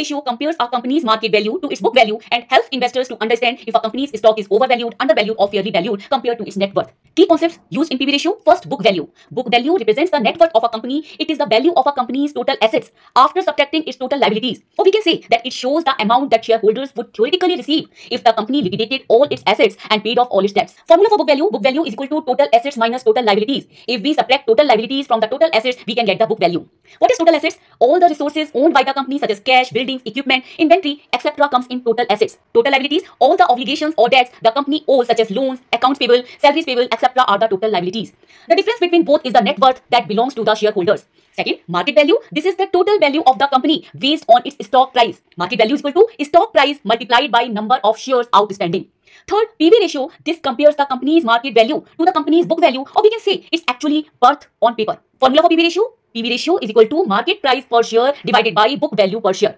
ratio compares a company's market value to its book value and helps investors to understand if a company's stock is overvalued, undervalued, or fairly valued compared to its net worth. Key concepts used in PV ratio. First, book value. Book value represents the net worth of a company. It is the value of a company's total assets after subtracting its total liabilities. Or we can say that it shows the amount that shareholders would theoretically receive if the company liquidated all its assets and paid off all its debts. Formula for book value is equal to total assets minus total liabilities. If we subtract total liabilities from the total assets, we can get the book value. What is total assets? All the resources owned by the company such as cash, buildings, equipment, inventory, etc. comes in total assets. Total liabilities, all the obligations or debts the company owes such as loans, accounts payable, salaries payable, etc. are the total liabilities. The difference between both is the net worth that belongs to the shareholders. Second, market value. This is the total value of the company based on its stock price. Market value is equal to stock price multiplied by number of shares outstanding. Third, PV ratio. This compares the company's market value to the company's book value, or we can say it's actually worth on paper. Formula for PV ratio. PV ratio is equal to market price per share divided by book value per share.